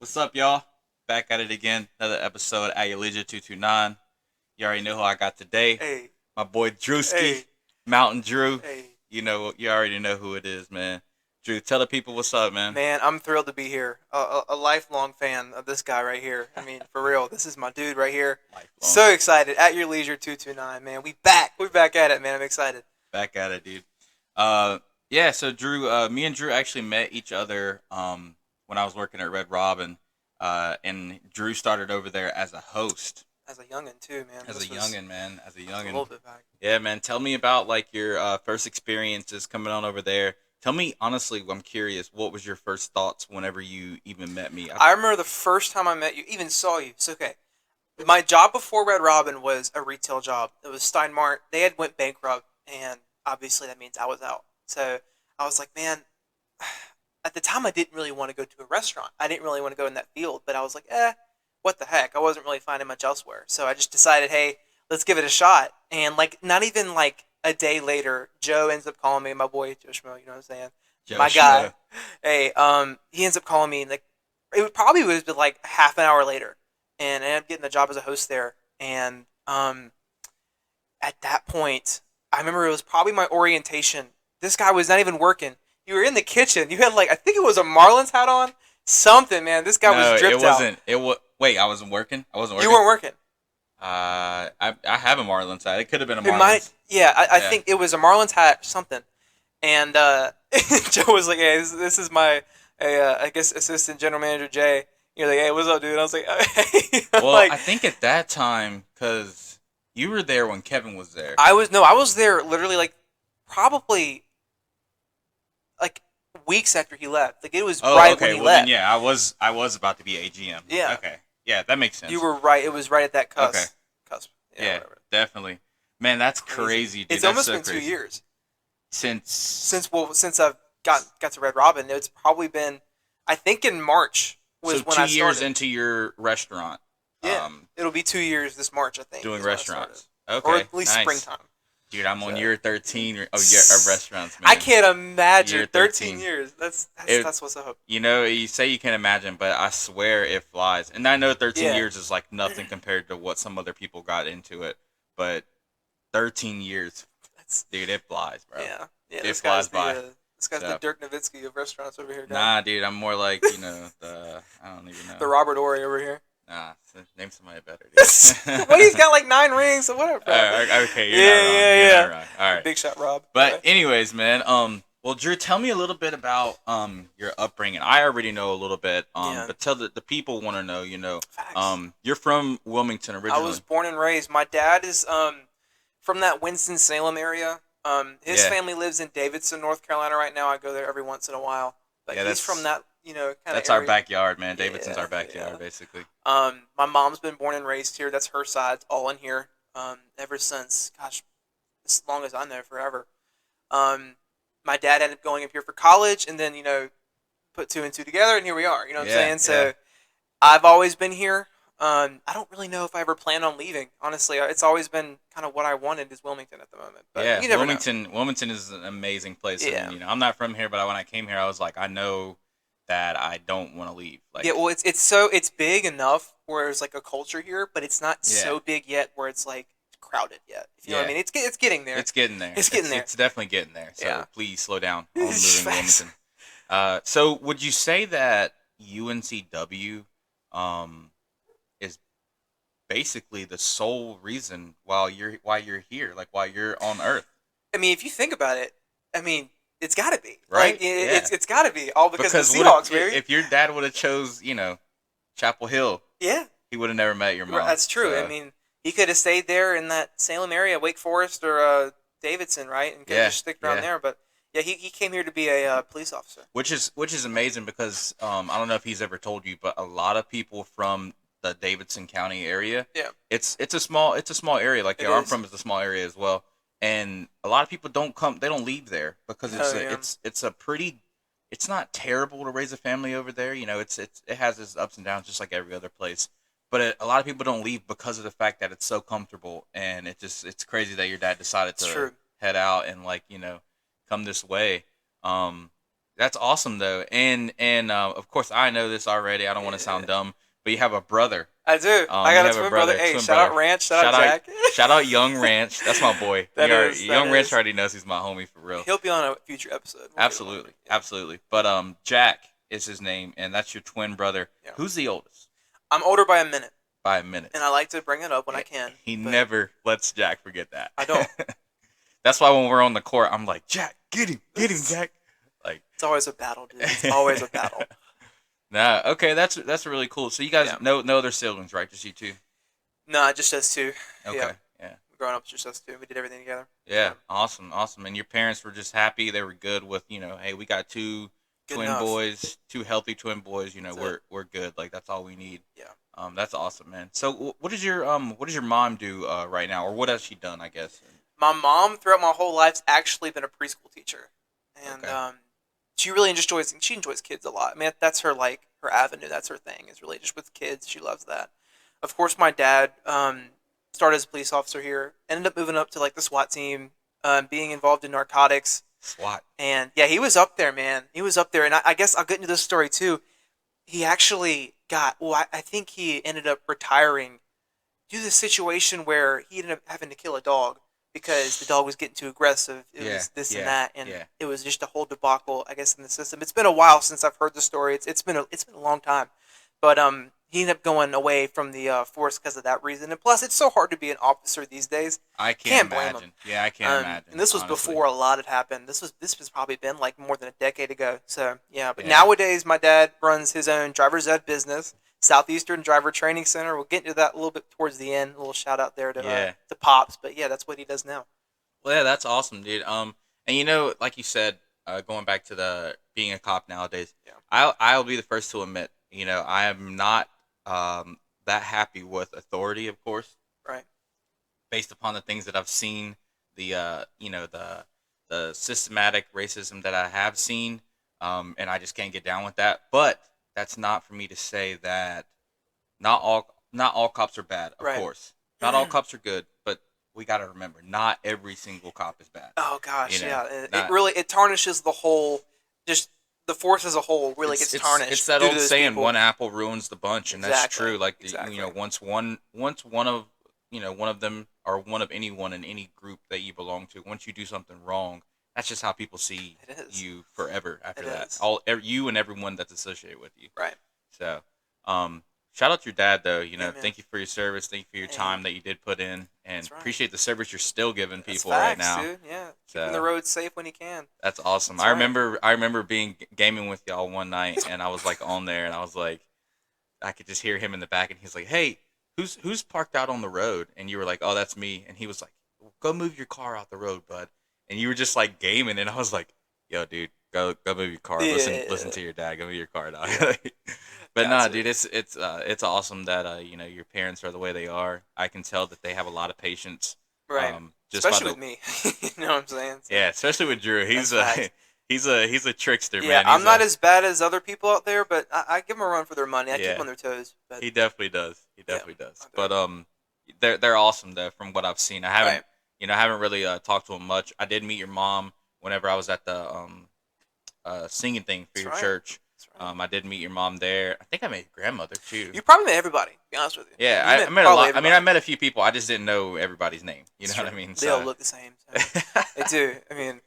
What's up, y'all? Back at it again. Another episode at AtYourLeisure229. You already know who I got today. Hey, My boy Drewski, hey, Mountain Drew. hey. You already know who it is, man. Drew, tell the people what's up, man. Man, I'm thrilled to be here. A lifelong fan of this guy right here. I mean, for real, this is my dude right here. Lifelong. So excited. At your leisure 229, man. We back. We're back at it, man. I'm excited. Back at it, dude. Uh, yeah. So Drew, me and Drew actually met each other when I was working at Red Robin, and Drew started over there as a host. As a youngin' too, man. As a This was youngin, man. As a a youngin. little bit back. Yeah, man. Tell me about like your first experiences coming on over there. Tell me honestly, I'm curious. What was your first thoughts whenever you even met me? I remember the first time I met you, even saw you. It's okay. My job before Red Robin was a retail job. It was Steinmart. They had went bankrupt, and obviously that means I was out. So I was like, man, at the time I didn't really want to go to a restaurant. I didn't really want to go in that field, but I was like, what the heck? I wasn't really finding much elsewhere. So I just decided, hey, let's give it a shot. And like not even like a day later, Joe ends up calling me, my boy Joe Schmo, you know what I'm saying? My guy. Joshua. Hey, he ends up calling me like was like half an hour later, and I ended up getting the job as a host there. And at that point, I remember it was probably my orientation. This guy was not even working. You were in the kitchen. You had like I think it was a Marlins hat on. Something, man. This guy No, was it dripped out. wasn't. It was. Wait, I wasn't working. I wasn't You working. weren't working. I have a Marlins side. It could have been a It might. Marlins. Yeah, I Yeah. think it was a Marlins hat, something. And Joe was like, "Hey, this is my, I guess assistant general manager Jay." You're like, "Hey, what's up, dude?" And I was like, "Hey," I'm Well, like, I think at that time, cause you were there when Kevin was there. I was there literally like probably like weeks after he left. Like it was Oh, right when okay. he Well, then left. yeah, I was about to be AGM. Yeah, Okay. Yeah, that makes sense. you were right. It was right at that Okay. cusp. Yeah, Yeah, whatever. definitely. Man, that's Crazy. crazy, dude. It's That's almost so been two crazy. years Since since I've got to Red Robin. It's probably been, I think in March so was when two I years started. into your restaurant, Yeah, um, it'll be 2 years this March, I think, doing is when I started, restaurants. or Okay, at least nice, springtime. dude. I'm on So year 13 of your of restaurants, I man. can't imagine Year 13 13. years. That's It, that's what's up. you say you can't imagine, but I swear it flies. And I know 13 Yeah, years is like nothing compared to what some other people got into it, but 13 years, that's dude, it flies, bro. yeah. It flies by. This guy's the So, Dirk Nowitzki of restaurants over here, guy. nah, dude, I'm more like the I don't even know. The Robert Ory over here. Nah, name somebody better, What he's dude. got like 9 rings, so whatever, bro. Okay, you're not Yeah, wrong. yeah, You're not yeah. wrong. All right. Big shot, Rob. But anyways, man. Well, Drew, tell me a little bit about your upbringing. I already know a little bit. Yeah, But tell the people want to know. facts. You're from Wilmington I originally. was born and raised. My dad is from that Winston Salem area. His Yeah. family lives in Davidson, North Carolina right now. I go there every once in a while. But Yeah, he's from that kind of that's our area. backyard, man. Davidson's Yeah, our backyard, yeah. basically. My mom's been born and raised here. That's her side, all in here. Ever since, gosh, as long as I know, forever. Um, my dad ended up going up here for college, and then put two and two together, and here we are. You know what I'm Yeah, saying? yeah. So I've always been here. I don't really know if I ever plan on leaving. Honestly, it's always been kind of what I wanted is Wilmington at the moment, but Yeah, you never know. Wilmington is an amazing place. I Yeah, mean, I'm not from here, but when I came here, I was like, I know that I don't want to leave. yeah. Like, Well, it's big enough where there's like a culture here, but it's not yeah, so big yet where it's like crowded yet. If you know what I yeah, mean? It's getting there. it's getting there. It's getting there. It's definitely getting there. So Yeah. please slow down on moving to Facts. Wilmington. So would you say that UNCW is basically the sole reason why you're here, like why you're on Earth, I mean, if you think about it, I mean, it's got to be right? like Yeah. it's got to be all because of Because the what Seahawks, if baby. your dad would have chose Chapel Hill, Yeah, he would have never met your mom. that's true. I So mean, he could have stayed there in that Salem area, Wake Forest or Davidson, right, and could have yeah, just stick around yeah. there. But yeah, he came here to be a police officer. Which is amazing because I don't know if he's ever told you, but a lot of people from the Davidson County area, Yeah, it's a small area. Like it where I'm is. from is a small area as well, and a lot of people they don't leave there because Oh yeah, it's a pretty, it's not terrible to raise a family over there. It has its ups and downs just like every other place. But a lot of people don't leave because of the fact that it's so comfortable, and it's crazy that your dad decided it's to true. head out and come this way. Um, That's awesome though, and of course I know this already. I don't want to sound dumb, but you have a brother. I do. I You got a have a twin brother. brother, Hey, twin shout brother. out Ranch. Shout out Shout out, Jack. shout out Young Ranch. That's my boy. That Young Ranch is. already knows he's my homie for real. He'll be on a future episode. We'll get him on. Absolutely, Yeah. absolutely. But Jack is his name, and that's your twin brother. Yeah. Who's the oldest? I'm older by a minute. By a minute. And I like to bring it up when I can. He never lets Jack forget that. I don't. That's why when we're on the court, I'm like, Jack, get him, Jack. Like it's always a battle, dude. It's always a battle. Nah, okay, that's really cool. So you guys no other siblings, right? Just you two? No, just us two. Okay, yeah. Growing up, just us two. We did everything together. Yeah, awesome. And your parents were just happy. They were good with, hey, we got two boys, two healthy twin boys. We're good. Like that's all we need. Yeah. That's awesome, man. So what does your mom do right now, or what has she done? I guess. My mom, throughout my whole life, has actually been a preschool teacher, and she really enjoys kids a lot. I mean, that's her her avenue. That's her thing. Is really just with kids. She loves that. Of course, my dad started as a police officer here. Ended up moving up to the SWAT team, being involved in narcotics. SWAT. And yeah, he was up there, man. He was up there, and I guess I'll get into this story too. He actually got. Well, I think he ended up retiring due to the situation where he ended up having to kill a dog because the dog was getting too aggressive. It was this and that, and it was just a whole debacle, I guess, in the system. It's been a while since I've heard the story. It's been a long time, but he ended up going away from the force because of that reason. And plus, it's so hard to be an officer these days. I can't blame imagine. him. Yeah, I can't imagine. And this was honestly. before a lot had happened. This was probably been more than a decade ago. So yeah, but nowadays my dad runs his own driver's ed business, Southeastern Driver Training Center. We'll get into that a little bit towards the end. A little shout out there to Pops. But yeah, that's what he does now. Well, yeah, that's awesome, dude. And like you said, going back to the being a cop nowadays, I'll be the first to admit, I am not that happy with authority, of course. Right. Based upon the things that I've seen, the systematic racism that I have seen, and I just can't get down with that. But that's not for me to say that not all cops are bad, of course. Not all cops are good, but we got to remember, not every single cop is bad. Oh gosh, it tarnishes the whole, just the force as a whole really gets tarnished. It's that old saying, one apple ruins the bunch, and that's true. Like once one of one of them, or one of anyone in any group that you belong to, once you do something wrong, that's just how people see you forever after that. You and everyone that's associated with you. Right. So, shout out to your dad, though. Thank you for your service. Thank you for your time that you did put in, and appreciate the service you're still giving people right now. Dude. Yeah, keeping the road safe when you can. That's awesome. I remember being gaming with y'all one night, and I was on there, and I was I could just hear him in the back, and he's like, "Hey, who's parked out on the road?" And you were like, "Oh, that's me." And he was like, "Go move your car out the road, bud." And you were just gaming, and I was like, "Yo, dude, go move your car. Listen to your dad. Go move your car, dog." But nah, dude, it's awesome that your parents are the way they are. I can tell that they have a lot of patience. Right. Especially with me. You know what I'm saying? So, yeah, especially with Drew. He's a trickster, man. Yeah, I'm not as bad as other people out there, but I give them a run for their money. I keep them on their toes. But he definitely does. But they're awesome though, from what I've seen. I haven't really talked to them much. I did meet your mom whenever I was at the singing thing for your church. I did meet your mom there. I think I met your grandmother too. You probably met everybody, to be honest with you. Yeah, I met a lot. Everybody. I mean, I met a few people. I just didn't know everybody's name. You know what I mean? They all look the same. So. They do. I mean,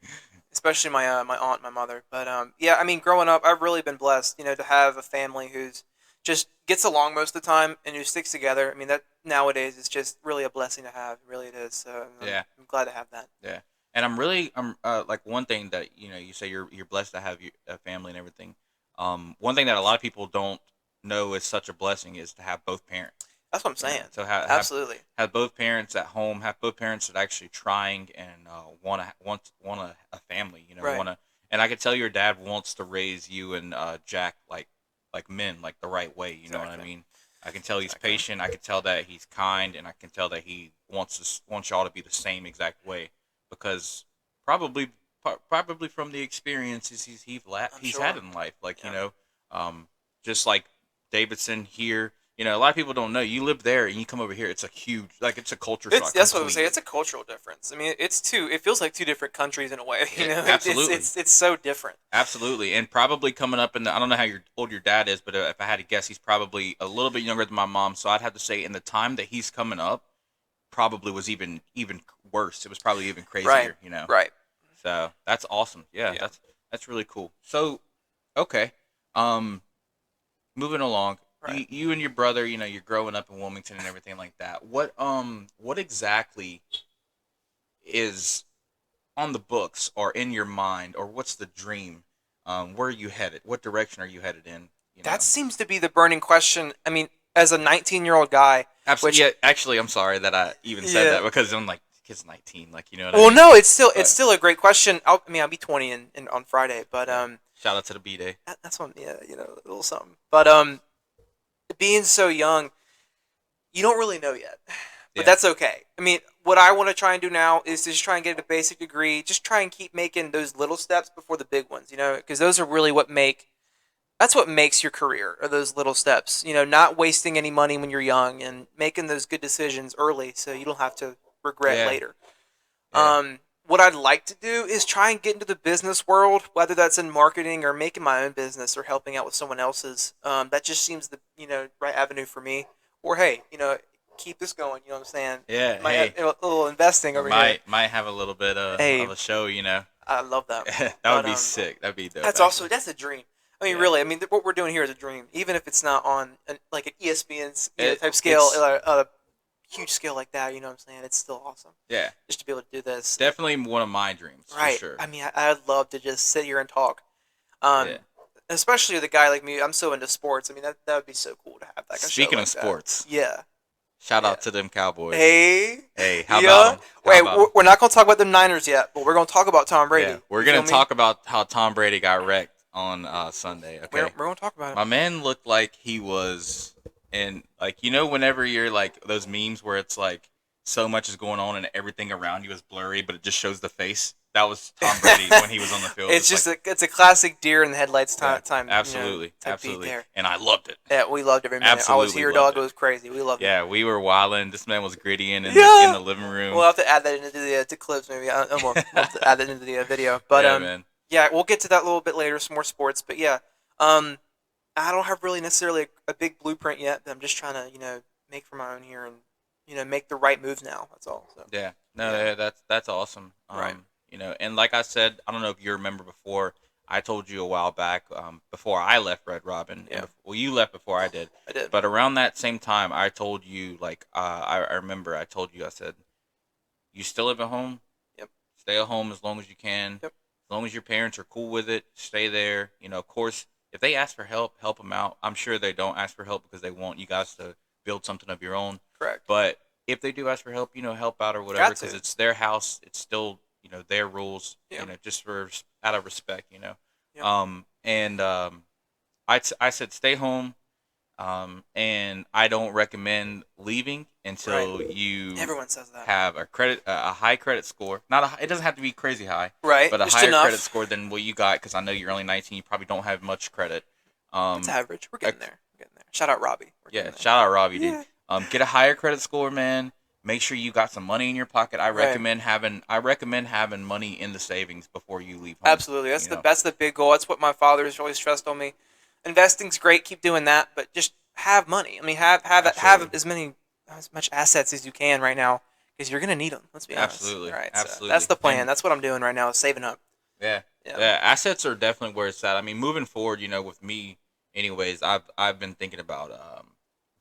especially my aunt and my mother. But yeah, I mean, growing up, I've really been blessed, to have a family who's just gets along most of the time and who sticks together. I mean, that nowadays is just really a blessing to have. Really, it is. So I'm glad to have that. Yeah, and I'm one thing that you say you're blessed to have a family and everything. One thing that a lot of people don't know is such a blessing is to have both parents. That's what I'm saying. So absolutely have both parents at home. Have both parents that are actually trying and want a family. And I could tell your dad wants to raise you and Jack like men, like the right way. You know what I mean? I can tell he's patient. I can tell that he's kind, and I can tell that he wants y'all to be the same exact way, because probably from the experiences he's had in life, just like Davidson here, A lot of people don't know. You live there and you come over here. It's a huge, like, it's a culture shock That's what I was saying. completely. It's a cultural difference. I mean, it's two. It feels like two different countries in a way. Absolutely. It's so different. Absolutely, and probably coming up in the, I don't know how old your dad is, but if I had to guess, he's probably a little bit younger than my mom. So I'd have to say, in the time that he's coming up, probably was even worse. It was probably even Right. crazier. Right. So that's awesome. Yeah, Yeah. that's really cool. So okay, um, moving along, Right. you and your brother, you're growing up in Wilmington and everything like that. What exactly is on the books or in your mind, or what's the dream? Where are you headed? What direction are you headed in? That seems to be the burning question. I mean, as a 19-year-old guy, Absolutely. which Yeah, actually, I'm sorry that I even said yeah. that, because I'm like, kid's 19, like, you know what I Well, mean? no, it's But still a great question. I'll be 20 on Friday, but yeah, shout out to the B day. that's one. Yeah, a little something. But being so young, you don't really know yet. But Yeah, that's okay. I mean, what I want to try and do now is just try and get a basic degree. Just try and keep making those little steps before the big ones. Because those are really that's what makes your career, are those little steps. Not wasting any money when you're young and making those good decisions early so you don't have to regret yeah, later. yeah, What I'd like to do is try and get into the business world, whether that's in marketing or making my own business or helping out with someone else's. That just seems the right avenue for me. Or hey, keep this going. You know what I'm saying? yeah. Might have Hey, a little investing over here. might have a little bit Hey, of a show. I love that. That would But be sick. That'd be dope, that's actually. a dream. I mean, Yeah, really. I mean, what we're doing here is a dream. Even if it's not on like an ESPN type scale, it's a huge scale like that. You know what I'm saying? It's still awesome yeah, just to be able to do this. definitely one of my dreams for Right. sure. I mean, I'd love to just sit here and talk. Um, Yeah. Especially with a guy like me. I'm so into sports. I mean, that would be so cool to have like a show Speaking of like that. sports, Yeah. shout Yeah. out to them Cowboys. Hey. Hey, how about Yeah. them? How Wait, about them? we're not gonna talk about the Niners yet, but we're gonna talk about Tom Yeah, Brady. we're You feel gonna me? talk about how Tom Brady got wrecked on Sunday. Okay, We're gonna talk about it. my man looked like he was in, like, whenever you're like those memes where it's like so much is going on and everything around you is blurry, but it just shows the face. That was Tom Brady when he was on the field. It's It's like, just it's a classic deer in the headlights yeah, time absolutely, type beat absolutely, there. and I loved it. Yeah, we loved every minute. I was Absolutely here, loved dog. It it. was crazy. We loved it. Yeah, we were wilding. This man was grittying in Yeah. the living We'll room. have to add that into the to clips maybe. We'll have to add that into the video. But Yeah, man. yeah, we'll get to that a little bit later. Some more sports, but yeah, um, I don't have really necessarily a big blueprint yet. But I'm just trying to make for my own here and make the right moves now. That's all. So Yeah, no, yeah, yeah, that's awesome. right. And like I said, I don't know if you remember before. I told you a while back, before I left Red Robin, Yeah, well, you left before I did, I did. but around that same time, I told you, like, I remember I told you, I said, you still live at home, Yep. stay at home as long as you can, Yep. as long as your parents are cool with it, stay there. Of course, if they ask for help, help them out. I'm sure they don't ask for help because they want you guys to build something of your own. Correct. But if they do ask for help, help out or whatever, Got because to. it's their house. It's still, their rules. Yeah. Just for out of respect. Yep. And I said stay home. And I don't recommend leaving until Right. you Everyone says that. have a high credit score. Not it doesn't have to be crazy high, Right. but a Just higher enough. credit score than what you got. Because I know you're only 19. You probably don't have much credit. It's average. We're A, getting there. We're getting there. Shout out Robbie. We're yeah, getting there. shout out Robbie, dude. Yeah. Get a higher credit score, man. Make sure you got some money in your pocket. I Right. recommend having money in the savings before you leave home. Absolutely. That's the big goal. That's what my father has always stressed on me. Investing's great. Keep doing that, but just have money. I mean, have Absolutely. as much assets as you can right now because you're gonna need them. Let's be honest. Absolutely. All right. So that's Absolutely. the plan. And That's what I'm doing right now. Is saving up. yeah, Yeah. yeah, assets are definitely where it's at. I mean, moving forward, with me, anyways, I've been thinking about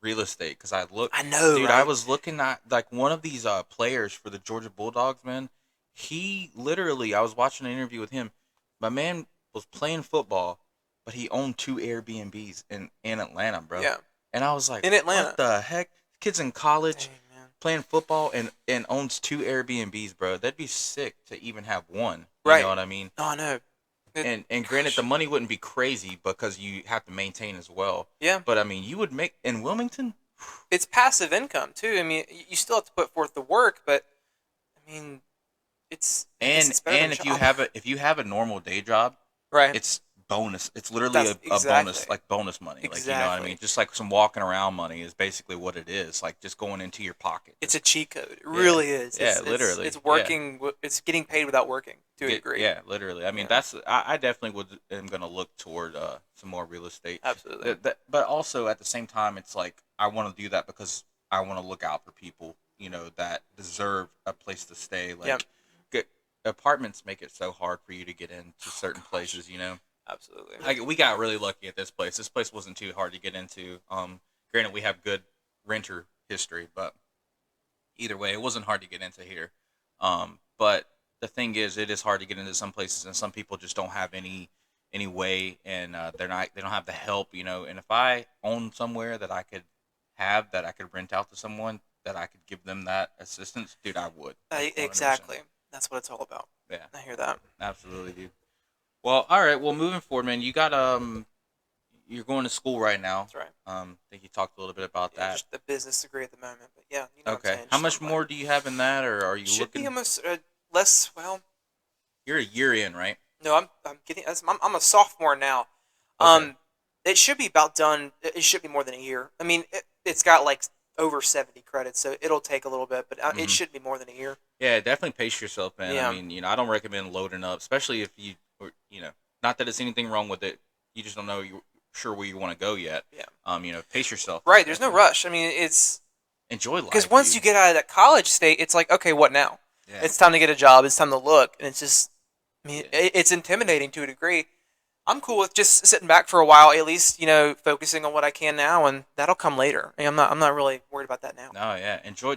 real estate, because I know, dude, I right? was looking at like one of these players for the Georgia Bulldogs, man. He literally, I was watching an interview with him. My man was playing football, but he owned two Airbnbs in Atlanta, bro. Yeah. And I was like, In Atlanta. what the heck? Kid's in college Dang, man. playing football and owns two Airbnbs, bro. That'd be sick to even have one. You Right. know what I mean? Oh, I know. And granted, the money wouldn't be crazy because you have to maintain as well. Yeah. But I mean, you would make in Wilmington. It's passive income too. I mean, you still have to put forth the work, but I mean, I guess And it's better than and a job. if you have a normal day job, Right. it's bonus. It's literally That's a bonus, exactly, like bonus money. Like, you know what I mean? exactly. Just like some walking around money is basically what it is. Like just going into your pocket. It's a Just cheat code. It yeah, really is. yeah, It's literally, yeah. working. It's getting paid without working to a Get degree. yeah, literally. I mean, Yeah, that's I definitely would am gonna look toward some more real estate. absolutely. But also at the same time, it's like I want to do that because I want to look out for people, that deserve a place to stay. Yeah. Like, get, apartments make it so hard for you to get into Oh certain gosh, places. absolutely. Like we got really lucky at this place. This place wasn't too hard to get into. Granted, we have good renter history, but either way, it wasn't hard to get into here. But the thing is, it is hard to get into some places, and some people just don't have any way, and they don't have the help. And if I own somewhere that I could rent out to someone that I could give them that assistance, dude, I would like 100%. Exactly. That's what it's all about. Yeah, I hear that. absolutely, dude. Well, all right. Well, moving forward, man, you're going to school right now. That's right. I think you talked a little bit about Yeah, that. just a business degree at the moment, but yeah, you know what I'm Okay. saying. How Just much something like more do you have in that, or are you should be looking? almost less. Well, You're a year in, right? no, I'm getting. I'm a sophomore now. Okay. Um, it should be about done. It should be more than a year. I mean, it's got like over 70 credits, so it'll take a little bit, but it Hmm. should be more than a year. Yeah, definitely pace yourself, man. I Yeah, mean, I don't recommend loading up, especially if not that it's anything wrong with it. You just don't know you sure where you want to go yet. yeah. Pace yourself. Right. There's no Definitely rush. I mean, it's enjoy because life, once dude. you get out of that college state, it's like, okay, what now? Yeah. It's time to get a job. It's time to look, and it's just, I mean, Yeah. it's intimidating to a degree. I'm cool with just sitting back for a while, at least focusing on what I can now, and that'll come later. I mean, I'm not really worried about that now. No, yeah. Enjoy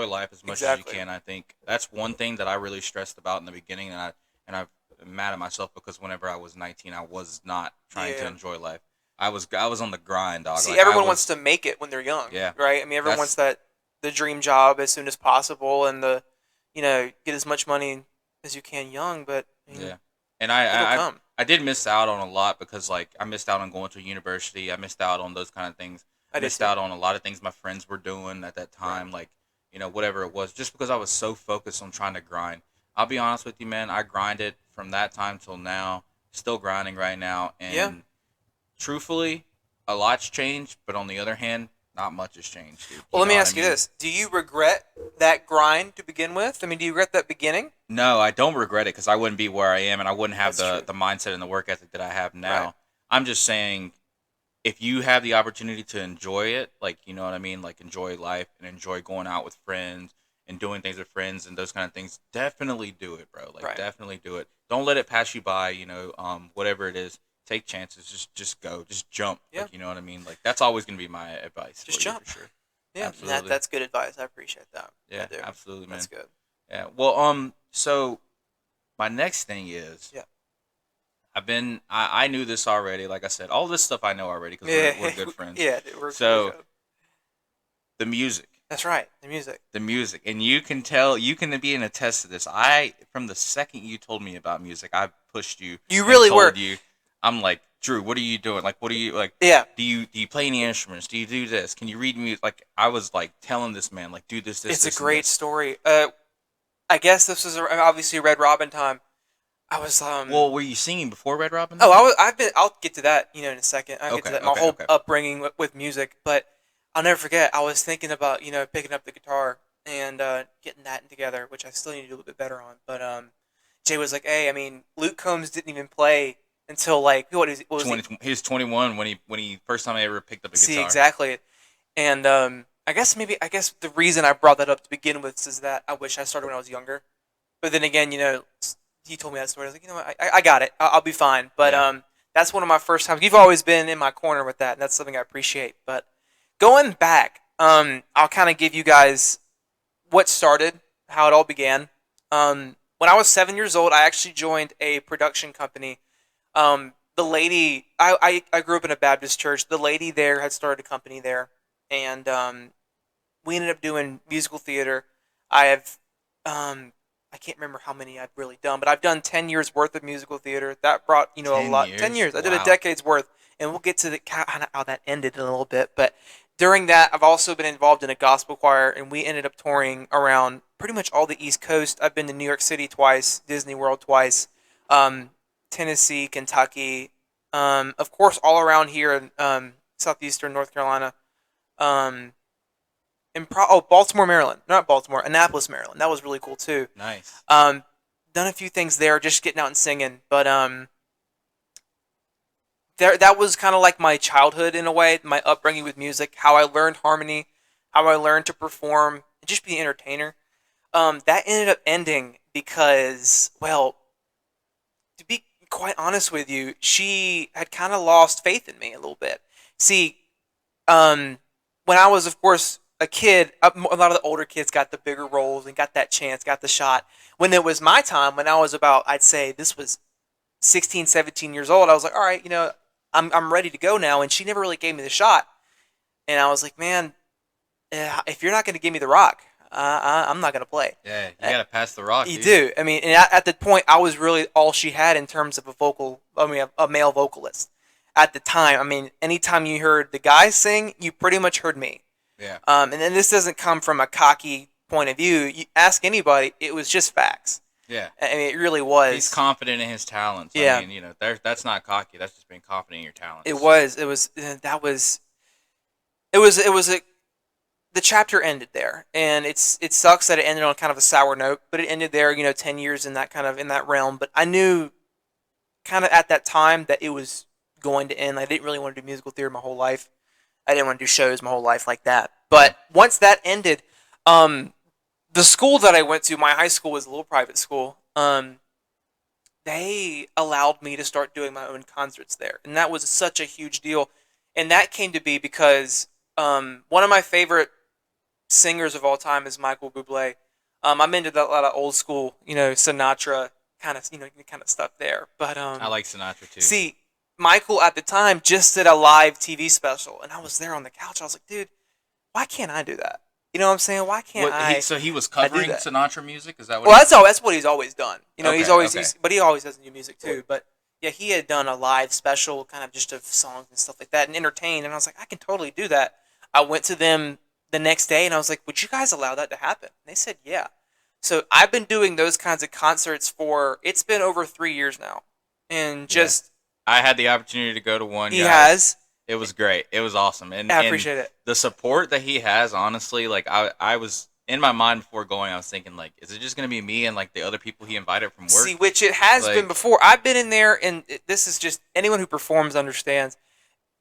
life as much as you Exactly. can. I think that's one thing that I really stressed about in the beginning, and I'm mad at myself because whenever I was 19, I was not trying to Yeah. enjoy life. I was on the grind, dog. See, Like I everyone wants was, to make it when they're young, yeah. right? I mean, everyone wants That's the dream job as soon as possible and get as much money as you can young, but I mean, yeah. And I, it'll I I come. I did miss out on a lot because like I missed out on going to university. I missed out on those kind of things. I I did missed too. out on a lot of things my friends were doing at that Right. time. Like whatever it was, just because I was so focused on trying to grind. I'll be honest with you, man. I grinded from that time till now. Still grinding right now, Yeah. and truthfully, a lot's changed. But on the other hand, not much has changed, dude. Well, You let know me what I ask you mean? this: do you regret that grind to begin with? I mean, do you regret that beginning? No, I don't regret it because I wouldn't be where I am, and I wouldn't have That's the true. the mindset and the work ethic that I have Right. now. I'm just saying, if you have the opportunity to enjoy it, like you know what I mean, like enjoy life and enjoy going out with friends and doing things with friends and those kind of things, definitely do it, bro. Like Right. definitely do it. Don't let it pass you by. Whatever it is, take chances. Just go. Just jump. Yeah. Like you know what I mean. Like that's always gonna be my advice Just for you jump. for sure. Yeah. Absolutely. That's good advice. I appreciate that. I Yeah, do. absolutely, That's man. good. Yeah. Well, so my next thing is Yeah. I knew this already. Like I said, all this stuff I know already because Yeah. we're good friends. Yeah. It works really So good. the music, That's right. The music. and you can tell, you can be an attest to this. I from the second you told me about music, I pushed you You and really were. told you. I'm like, Drew, what are you doing? Like, what are you like? Yeah. Do you play any instruments? Do you do this? Can you read music? Like, I was like telling this man, like, do It's a this, and great this. story. I guess this was obviously Red Robin time. I was Well, were you singing before Red Robin Oh, though? I've been. I'll get to that, in a second. I'll get to Okay, that. My okay, whole okay. upbringing with music, but I'll never forget. I was thinking about picking up the guitar and getting that together, which I still need to do a little bit better on. But Jay was like, "Hey, I mean, Luke Combs didn't even play until like what was he? He was 21 when he first time I ever picked up a See guitar. exactly." And I guess the reason I brought that up to begin with is that I wish I started when I was younger. But then again, he told me that story. I was like, I got it. I'll be fine. But Yeah. that's one of my first times. You've always been in my corner with that, and that's something I appreciate. But going back, I'll kind of give you guys what started, how it all began. When I was 7 years old, I actually joined a production company. The lady, I grew up in a Baptist church. The lady there had started a company there, and we ended up doing musical theater. I have, I can't remember how many I've really done, but I've done 10 years worth of musical theater. That brought a 10 lot. 10 years? years. I did a Wow. decade's worth, and we'll get to the kind of how that ended in a little bit. But during that, I've also been involved in a gospel choir, and we ended up touring around pretty much all the East Coast. I've been to New York City twice, Disney World twice, um, Tennessee, Kentucky. Of course, all around here in southeastern North Carolina. Um, Baltimore, Maryland. Not Baltimore, Annapolis, Maryland. That was really cool too. Nice. Um, Done a few things there, just getting out and singing. But there that was kind of like my childhood in a way, my upbringing with music, how I learned harmony, how I learned to perform, and just be an entertainer. That ended up ending because, well, to be quite honest with you, she had kind of lost faith in me a little bit. See, um, when I was, of course, a kid, a lot of the older kids got the bigger roles and got that chance, got the shot. When it was my time, when I was about, I'd say this was 16, 17 years old, I was like, all right, I'm ready to go now. And she never really gave me the shot. And I was like, man, if you're not going to give me the rock, I'm not going to play. Yeah, you gotta pass the rock, You dude. do. I mean, and at the point, I was really all she had in terms of a male vocalist. At the time, I mean, anytime you heard the guys sing, you pretty much heard me. Yeah. And then this doesn't come from a cocky point of view. You ask anybody, it was just facts. Yeah. I mean, it really was. He's confident in his talents. Yeah. I mean, that's not cocky. That's just being confident in your talents. It was. It was. That was. It was. It was a. The chapter ended there, and it sucks that it ended on kind of a sour note. But it ended there. 10 years in that kind of in that realm. But I knew, kind of at that time, that it was going to end. I didn't really want to do musical theater my whole life. I didn't want to do shows my whole life like that. But once that ended, the school that I went to, my high school was a little private school. They allowed me to start doing my own concerts there, and that was such a huge deal. And that came to be because one of my favorite singers of all time is Michael Bublé. I'm into a lot of old school, Sinatra kind of stuff there. But I like Sinatra too. see, Michael at the time just did a live TV special, and I was there on the couch. I was like, dude, why can't I do that? You know what I'm saying? Why can't I? So he was covering that? Sinatra music? Is that what? Well, that's what he's always done. He's Okay, always, okay. but he always does new music too. But yeah, he had done a live special, kind of just of songs and stuff like that, and entertained. And I was like, I can totally do that. I went to them the next day, and I was like, would you guys allow that to happen? And they said, yeah. So I've been doing those kinds of concerts it's been over 3 years now, and just I had the opportunity to go to one. he guys. has. It was great. It was awesome, and I appreciate it. The support that he has, honestly, like I was in my mind before going, I was thinking, like, is it just gonna be me and like the other people he invited from work? See, which it has been before. I've been in there, and this is just anyone who performs understands.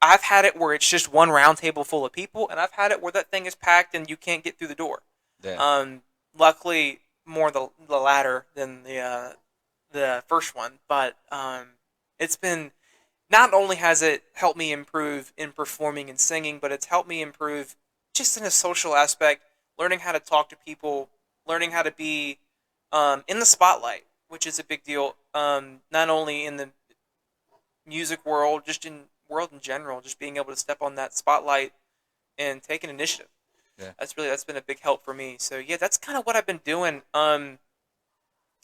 I've had it where it's just one round table full of people, and I've had it where that thing is packed and you can't get through the door. Yeah. Luckily, more the latter than the first one, but it's been. Not only has it helped me improve in performing and singing, but it's helped me improve just in a social aspect, learning how to talk to people, learning how to be in the spotlight, which is a big deal. Not only in the music world, just in world in general, just being able to step on that spotlight and take an initiative. Yeah. That's been a big help for me. So yeah, that's kind of what I've been doing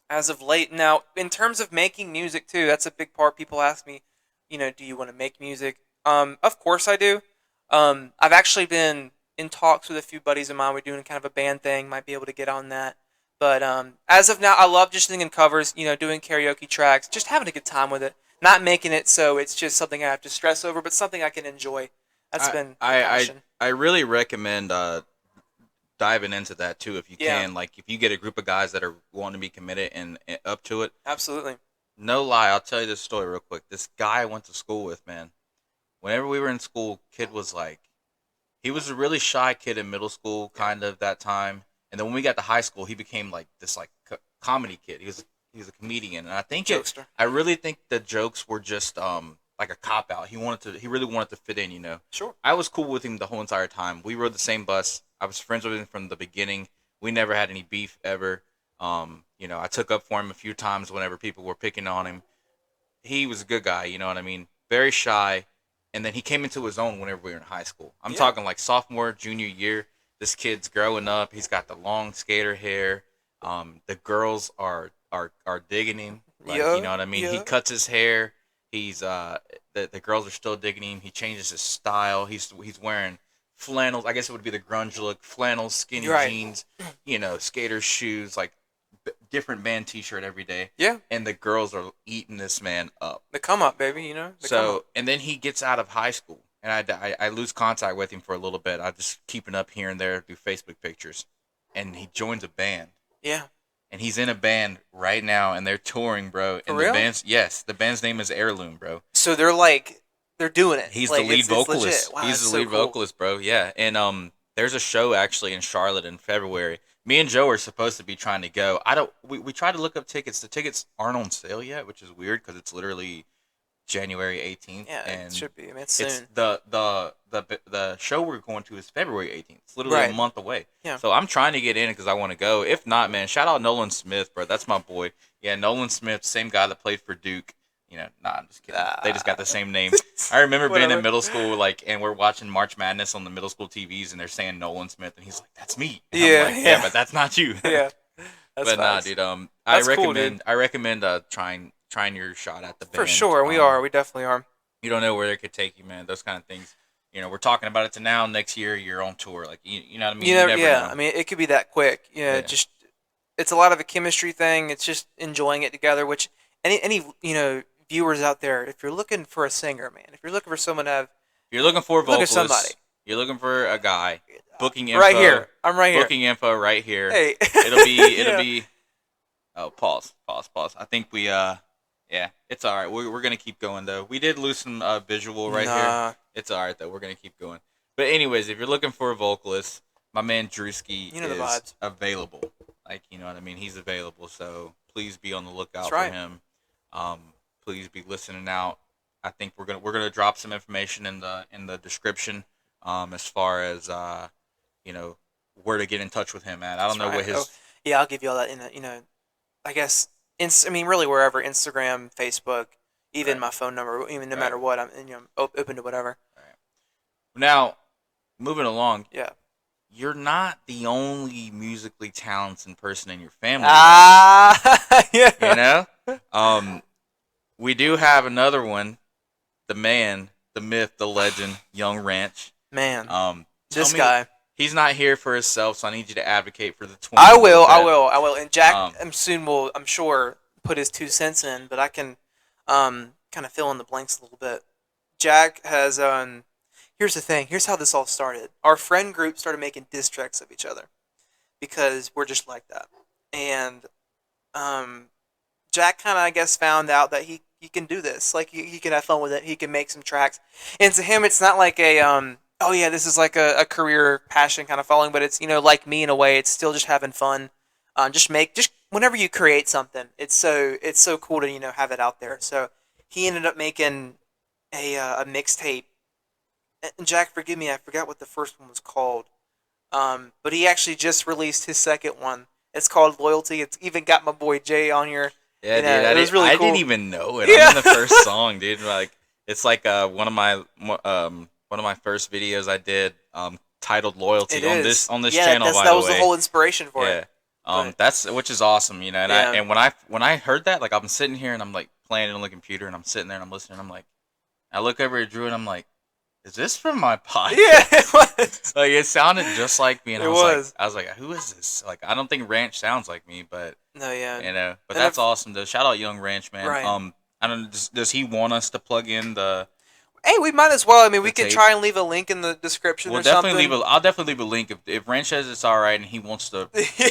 as of late. Now, in terms of making music too, that's a big part. People ask me, do you want to make music? Of course I do. I've actually been in talks with a few buddies of mine. We're doing kind of a band thing. Might be able to get on that. But as of now, I love just singing covers. Doing karaoke tracks, just having a good time with it. Not making it so it's just something I have to stress over, but something I can enjoy. That's been my passion. I really recommend diving into that too if you can. Like if you get a group of guys that are wanting to be committed and up to it. Absolutely. No lie, I'll tell you this story real quick. This guy I went to school with, man. Whenever we were in school, kid was like, he was a really shy kid in middle school, kind of that time. And then when we got to high school, he became like this like comedy kid. He was a comedian, and I think I really think the jokes were just like a cop out. He really wanted to fit in. Sure. I was cool with him the whole entire time. We rode the same bus. I was friends with him from the beginning. We never had any beef ever. I took up for him a few times whenever people were picking on him. He was a good guy, you know what I mean? Very shy. And then he came into his own whenever we were in high school. I'm talking like sophomore, junior year. This kid's growing up. He's got the long skater hair. The girls are digging him. Like, you know what I mean? Yeah. He cuts his hair. He's the girls are still digging him. He changes his style. He's wearing flannels. I guess it would be the grunge look. Flannels, skinny jeans, skater shoes, like different band T-shirt every day, Yeah. and the girls are eating this man up. The come up, baby. You know. The come up. So, and then he gets out of high school, and I lose contact with him for a little bit. I just keeping up here and there through Facebook pictures, and he joins a band, Yeah. and he's in a band right now, and they're touring, bro. For And real? the band's name is Heirloom, bro. So they're like, they're doing it. He's like, the lead it's vocalist. legit. Wow, He's that's the so lead cool. vocalist, bro. Yeah, and there's a show actually in Charlotte in February. Me and Joe are supposed to be trying to go. I don't. We tried to look up tickets. The tickets aren't on sale yet, which is weird because it's literally January 18th, Yeah, and it should be. I mean, it's soon. it's the show we're going to is February 18th. It's literally Right. a month away. Yeah. So I'm trying to get in because I want to go. If not, man, shout out Nolan Smith, bro. That's my boy. Yeah, Nolan Smith, same guy that played for Duke. You know, nah, I'm just kidding. They just got the same name. I remember being in middle school, like, and we're watching March Madness on the middle school TVs, and they're saying Nolan Smith, and he's like, "That's me." And Yeah, I'm like, yeah. but that's not you. Yeah. That's But nah, facts. dude. That's cool, dude. I recommend trying your shot at the band. For sure, we are. We definitely are. You don't know where they could take you, man. Those kind of things. You know, we're talking about it to now. Next year, you're on tour. Like, you know what I mean? You know, never yeah. know. I mean, it could be that quick. You know, Yeah. just it's a lot of a chemistry thing. It's just enjoying it together. Which any viewers out there, if you're looking for a singer, man, if you're looking for someone to have, You're looking for a look at vocalist. somebody. You're looking for a guy. Booking info. Right here, I'm right here. Booking info right here. Hey, It'll Yeah. be. Oh, pause. I think we yeah, it's all right. We're gonna keep going though. We did lose some visual right here. Nah. It's all right though. We're gonna keep going. But anyways, if you're looking for a vocalist, my man Drewski You know the is vibes. available. Like, you know what I mean? He's available. So please be on the lookout That's for right. him. Please be listening out. I think we're gonna drop some information in the description. As far as you know, where to get in touch with him at. I don't know what his. Oh, yeah, I'll give you all that in I guess I mean really wherever, Instagram, Facebook, even Right. my phone number, even no Right. matter what, I'm open to whatever. Now, moving along, Yeah. you're not the only musically talented person in your family. Yeah. You know, we do have another one, the man, the myth, the legend, Young Ranch. Man, Tell this me- guy. He's not here for himself, so I need you to advocate for the twin. I will. And Jack, Um, soon will, I'm sure, put his 2 cents in, but I can, kind of fill in the blanks a little bit. Jack has, here's the thing. Here's how this all started. Our friend group started making diss tracks of each other because we're just like that. And, Jack kind of, I guess, found out that he can do this. Like, he can have fun with it. He can make some tracks. And to him, it's not like a, oh yeah, this is like a career passion kind of following, but it's, like me in a way. It's still just having fun. Just whenever you create something, it's so cool to have it out there. So he ended up making a mixtape. And Jack, forgive me, I forgot what the first one was called. But he actually just released his second one. It's called Loyalty. It's even got my boy Jay on here. Yeah, You know, dude. it was really I cool. didn't even know it. Yeah. I'm in the first song, dude. Like, it's like one of my first videos I did, titled "Loyalty" It on is. this Yeah, channel. By that the was way, the whole inspiration for yeah. it. But- That's which is awesome, and Yeah. and when I heard that, like, I'm sitting here and I'm like playing it on the computer, and I'm sitting there and I'm listening. I'm like, I look over at Drew and I'm like, is this from my podcast? Yeah, it was. Like, it sounded just like me, and It I was. was like, who is this? Like, I don't think Ranch sounds like me, but No, yeah. but And that's awesome though. Shout out Young Ranch, man. Right. I don't know, does he want us to plug in the? Hey, we might as well. I mean, we The can tape. try and leave a link in the description We'll or something. I'll definitely leave a link if Ranch says it's all right and he wants to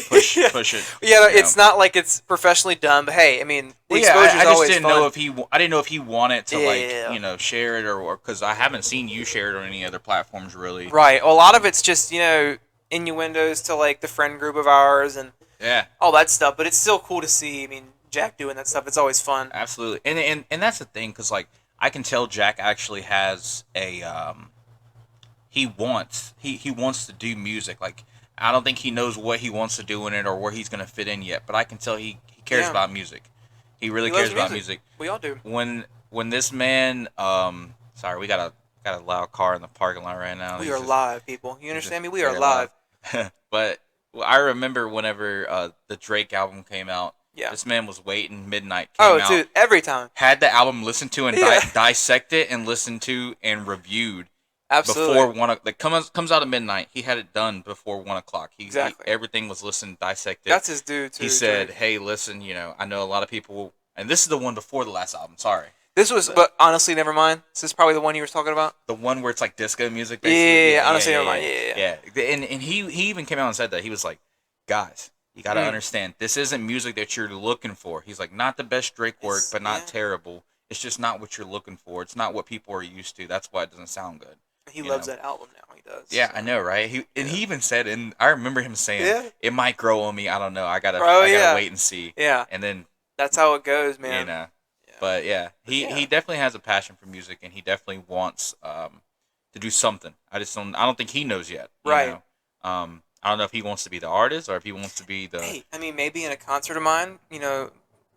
push Yeah. push it. Yeah, you it's know. not like it's professionally done, but hey, I mean, the Well, yeah, exposure's I just always didn't fun. know if I didn't know if he wanted to Yeah. share it or because I haven't seen you share it on any other platforms really. Right. Well, a lot of it's just innuendos to like the friend group of ours and Yeah, all that stuff. But it's still cool to see. I mean, Jack doing that stuff. It's always fun. absolutely. And that's the thing because like I can tell Jack actually has a he wants to do music. Like I don't think he knows what he wants to do in it or where he's gonna fit in yet, but I can tell he cares Yeah. about music. He really He cares loves about music. We all do. When this man sorry, we got a loud car in the parking lot right now. We He's are just- live, people. You understand me? We are very live. But I remember whenever the Drake album came out, Yeah. this man was waiting midnight came Oh, out, dude, every time. had the album listened to and Yeah. dissect it and listened to and reviewed, Absolutely. before that comes out at midnight. He had it done before 1 o'clock. He Exactly. everything was listened, dissected. That's his due He to said, Drake. "Hey, listen, I know a lot of people, and this is the one before the last album. Sorry, This was, the but honestly, never mind. This is probably the one you were talking about. the one where it's like disco music, Yeah, yeah, basically. yeah, Yeah, yeah. yeah, Honestly, yeah, never mind. yeah, Yeah, yeah, yeah. And he even came out and said that he was like, guys, you got to yeah. understand, this isn't music that you're looking for. He's like, not the best Drake work, It's but not yeah. terrible. It's just not what you're looking for. It's not what people are used to. That's why it doesn't sound good. He You loves know." that album now. He does. Yeah, So I know, right? He yeah, even said, and I remember him saying, yeah. "It might grow on me. I don't know. Bro, I gotta yeah, wait and see." yeah. And then, That's how it goes, you man. know, Yeah, but yeah, but he yeah, definitely has a passion for music, and he definitely wants to do something. I don't think he knows yet. right. I don't know if he wants to be the artist or if he wants to be the. Hey, I mean, maybe in a concert of mine,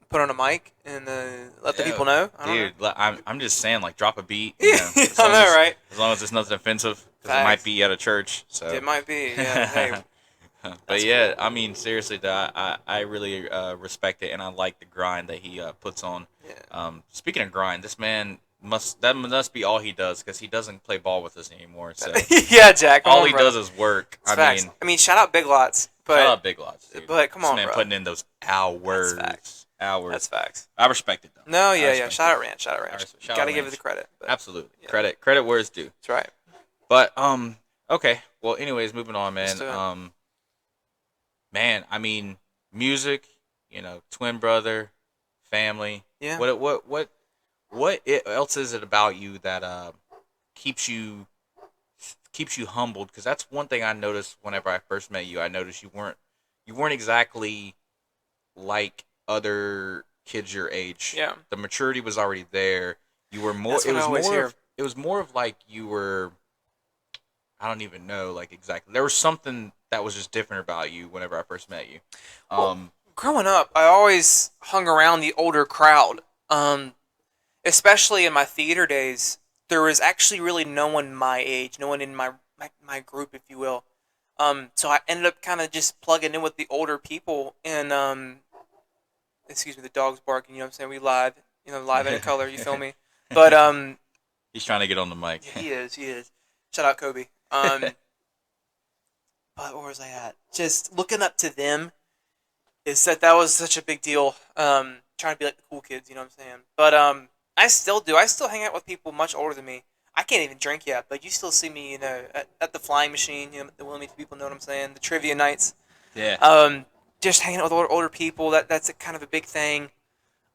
put on a mic and let the Oh, people know. I don't know. dude, Maybe. I'm just saying, like, drop a beat. I know, right? As long as it's nothing offensive, because it might Facts. be at a church. So. It might be. Yeah. Hey, But that's yeah, cool. I mean, seriously, though, I really respect it, and I like the grind that he puts on. Yeah. Speaking of grind, this man must be all he does, because he doesn't play ball with us anymore. So Yeah, Jack. Come all on, he bro. does is work. It's I facts. mean, I mean, shout out Big Lots, shout but out Big Lots, dude. come This on, man bro. putting in those That's facts. hours, That's hours. facts. I respect it though. No, I yeah, yeah. respect it. Shout out Ranch. Shout out Ranch. You Shout got out to give it the Ranch. credit. But Absolutely, yeah, credit where it's due. that's right. But okay. Well, anyways, moving on, Let's man. do it. Man, I mean, music, twin brother, family. Yeah. Else is it about you that keeps you keeps you humbled? Because that's one thing I noticed whenever I first met you. I noticed you weren't exactly like other kids your age. Yeah. The maturity was already there. You were more. That's what I always hear. It was more of like you were. I don't even know, like, exactly. There was something that was just different about you whenever I first met you. Well, Um, growing up, I always hung around the older crowd. Especially in my theater days, there was actually really no one my age, no one in my group, if you will. So I ended up kind of just plugging in with the older people, and excuse me, the dog's barking. You know what I'm saying? We live, live and in color. You feel me? But he's trying to get on the mic. yeah, he is. He is. Shout out Kobe. But where was I at? Just looking up to them is that was such a big deal. Trying to be like the cool kids, you know what I'm saying? But I still do. I still hang out with people much older than me. I can't even drink yet, but you still see me, at the flying machine. The Willie Meet people know what I'm saying. The trivia nights. Yeah. Just hanging out with older people. That's a kind of a big thing.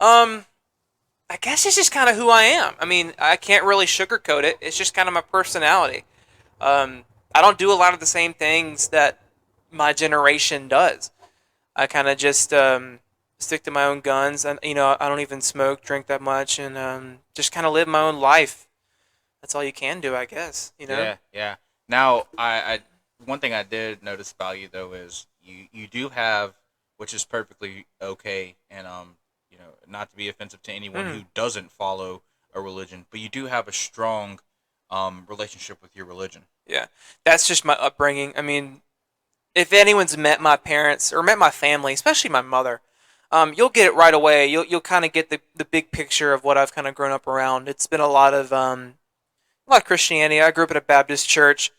Um, I guess it's just kind of who I am. I mean, I can't really sugarcoat it. It's just kind of my personality. Um, I don't do a lot of the same things that my generation does. I kind of just stick to my own guns, and I don't even smoke, drink that much, and just kind of live my own life. That's all you can do, I guess. Yeah, yeah. Now, I one thing I did notice about you though is you do have, which is perfectly okay, and not to be offensive to anyone Mm, who doesn't follow a religion, but you do have a strong relationship with your religion. yeah, that's just my upbringing. I mean, if anyone's met my parents or met my family, especially my mother, you'll get it right away. You'll kind of get the big picture of what I've kind of grown up around. It's been a lot of Christianity. I grew up in a Baptist church.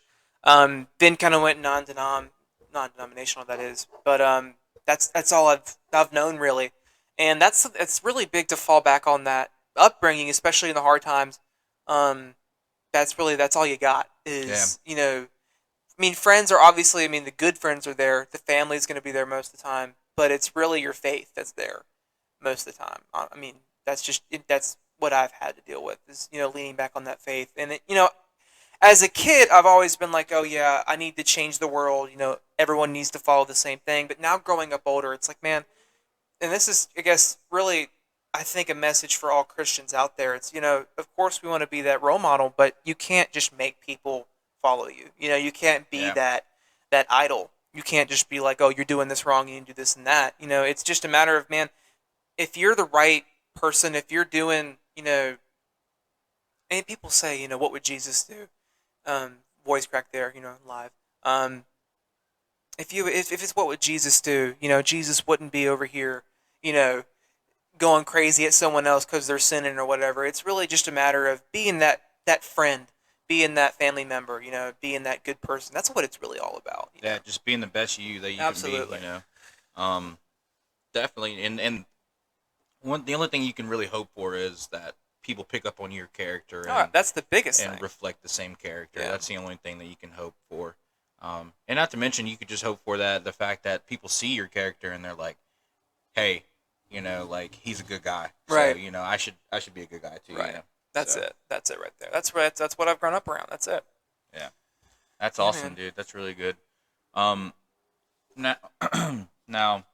Then kind of went non-denominational, that is. But that's all I've known really, and it's really big to fall back on that upbringing, especially in the hard times. Um, that's all you got Yeah, is. I mean, friends are obviously. I mean, the good friends are there. The family's going to be there most of the time, but it's really your faith that's there most of the time. I mean, that's what I've had to deal with is leaning back on that faith, and as a kid, I've always been like, oh yeah, I need to change the world. Everyone needs to follow the same thing. But now growing up older, it's like, man, and this is, I guess, really, I think a message for all Christians out there. It's of course we want to be that role model, but you can't just make people follow you. You can't be yeah, that idol. You can't just be like, oh, you're doing this wrong, you need to do this and that. It's just a matter of, man, if you're the right person, if you're doing, and people say, what would Jesus do? Voice crack there, live. Um, if it's what would Jesus do, Jesus wouldn't be over here, you know, going crazy at someone else because they're sinning or whatever. It's really just a matter of being that friend, being that family member, being that good person. That's what it's really all about, Yeah, just being the best you that you can be. Absolutely. Um, definitely. And the only thing you can really hope for is that people pick up on your character All right, that's the biggest and thing. reflect the same character. Yeah. That's the only thing that you can hope for. And not to mention, you could just hope for that the fact that people see your character and they're like, hey, like he's a good guy. So Right. I should be a good guy too. Right. That's So it. That's it right there. That's right. That's what I've grown up around. That's it. yeah, that's Yeah, awesome, man. dude. That's really good. Um, now, now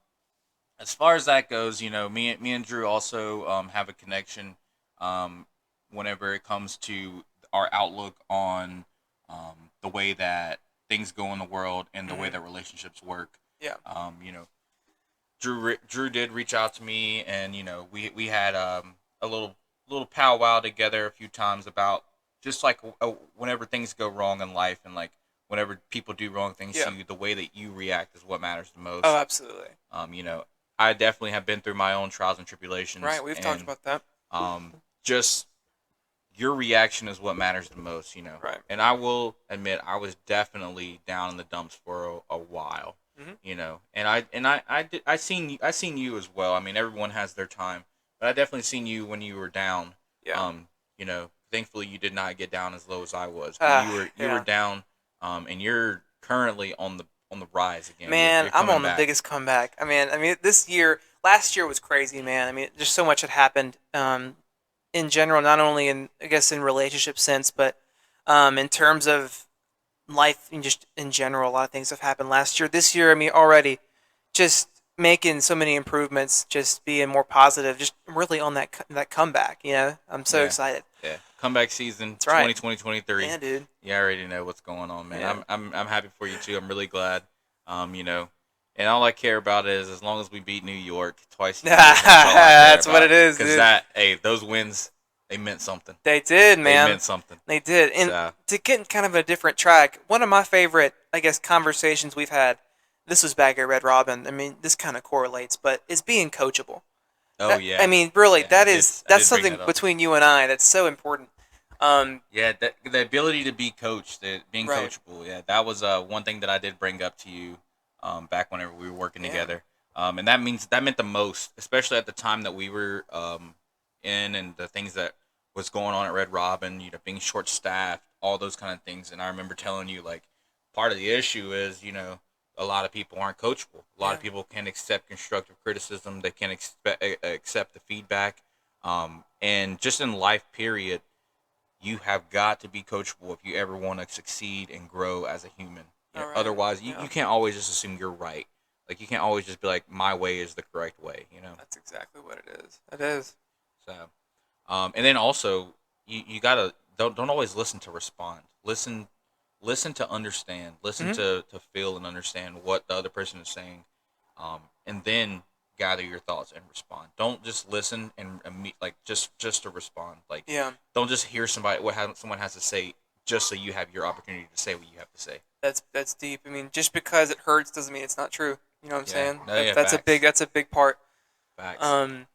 as far as that goes, me and Drew also have a connection. Um, whenever it comes to our outlook on the way that things go in the world and the way Hmm. that relationships work. Yeah. You know, Drew did reach out to me, and we had a little powwow together a few times about just like whenever things go wrong in life, and like whenever people do wrong things Yeah. to you, the way that you react is what matters the Oh, most. absolutely. Um, you know, I definitely have been through my own trials and tribulations, Right. We've talked and about that. just your reaction is what matters the most. Right. And I will admit, I was definitely down in the dumps for a while. Hmm. I seen you as well. I mean, everyone has their time, but I definitely seen you when you were down. Yeah. Thankfully you did not get down as low as I was, but Ah. you were Yeah. down, and you're currently on the rise again. You're Man, you're I'm coming on the back. biggest comeback. I mean, last year was crazy, man. I mean, just so much had happened. In general, not only in I guess in relationship sense, but in terms of life and just in general, a lot of things have happened last year. This year, I mean, already just making so many improvements, just being more positive, just really on that comeback. I'm so Yeah. excited. Yeah. Comeback season That's right. 2020-2023. Yeah, dude. You already know what's going on, man. Yeah. I'm happy for you too. I'm really glad. Um, you know, and all I care about is as long as we beat New York twice a year, that's all I care That's what about. it is, Cause dude. those wins, they meant something. They did, They man. meant something. They did. And So, to get in kind of a different track, one of my favorite, I guess, conversations we've had, this was back at Red Robin. I mean, this kind of correlates, but is being coachable. oh I yeah, mean, really, yeah. I that's did bring something that up. between you and I that's so important. Yeah, the ability to be coached, being Right. coachable. Yeah, that was one thing that I did bring up to you back whenever we were working Yeah. together. And that meant the most, especially at the time that we were in and the things that was going on at Red Robin. Being short staffed, all those kind of things. And I remember telling you like part of the issue is a lot of people aren't coachable. A lot Yeah. of people can't accept constructive criticism. They can't accept the feedback. And just in life, period, you have got to be coachable if you ever want to succeed and grow as a human. All right. Otherwise, you Yeah. can't always just assume you're right. Like you can't always just be like, my way is the correct way. That's exactly what it is. It is. So, and then also you gotta don't always listen to respond. Listen to understand. Listen Hmm. to feel and understand what the other person is saying, and then gather your thoughts and respond. Don't just listen and like just to respond. Like Yeah. don't just hear someone has to say just so you have your opportunity to say what you have to say. That's deep. I mean, just because it hurts doesn't mean it's not true. You know what I'm Yeah. saying? No. That's Yeah. that's a big Facts. that's a big part. Facts. Um.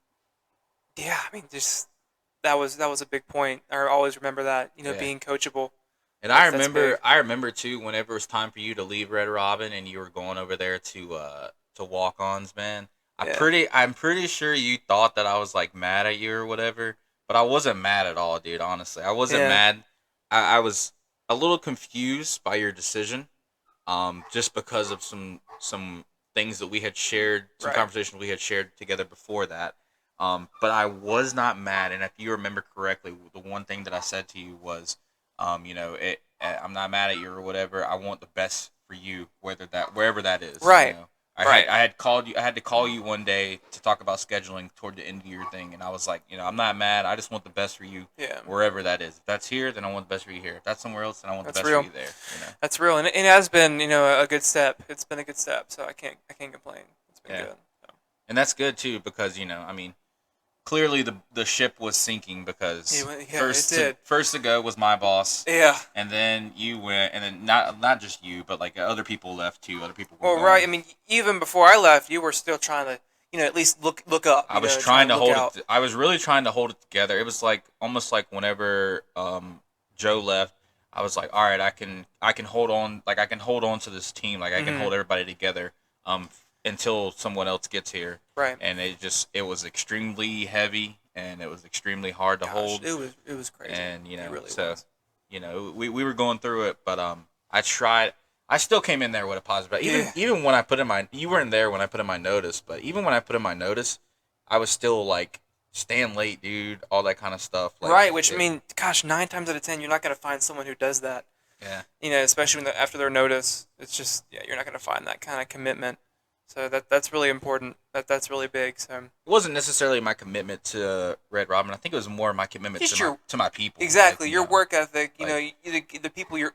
Yeah. I mean, just that was a big point. I always remember that. Yeah. Being coachable. And That's big. I remember too whenever it was time for you to leave Red Robin and you were going over there to walk-ons, man. Yeah. I'm pretty sure you thought that I was like mad at you or whatever, but I wasn't mad at all, dude, honestly. I wasn't Yeah. mad. I was a little confused by your decision. Just because of some things that we had shared, some Right. conversations we had shared together before that. But I was not mad, and if you remember correctly, the one thing that I said to you was, I'm not mad at you or whatever. I want the best for you, wherever that is. Right. Right. I had called you. I had to call you one day to talk about scheduling toward the end of your thing, and I was like, I'm not mad. I just want the best for you, Yeah. wherever that is. If that's here, then I want the best for you here. If that's somewhere else, then I want the That's best real. for you there. That's real, and it has been a good step. It's been a good step, so I can't complain. It's been Yeah. good. So. And that's good too because I mean, clearly the ship was sinking because It did. first to go was my boss, Yeah. and then you went, and then not just you, but like other people left too. Other people were Well, gone. right. I mean, even before I left, you were still trying to, at least look up. I was trying trying to look hold out. it. I was really trying to hold it together. It was like almost like whenever Joe left, I was like, all right, I can hold on, like I can hold on to this team, like I can Mm-hmm. hold everybody together, until someone else gets here. Right. And it was extremely heavy and it was extremely hard to Gosh, hold. it was crazy. And It really so was. we were going through it, but I tried. I still came in there with a positive. Yeah. Even when I put in my, you weren't there when I put in my notice, but even when I put in my notice, I was still like staying late, dude, all that kind of stuff. Like, Right. Which I mean, gosh, 9 times out of 10, you're not gonna find someone who does that. yeah, Especially after their notice, it's just yeah, you're not gonna find that kind of commitment. So that's really important. That's really big. So it wasn't necessarily my commitment to Red Robin. I think it was more my commitment just your to my people. Like, exactly your work ethic. like The people you're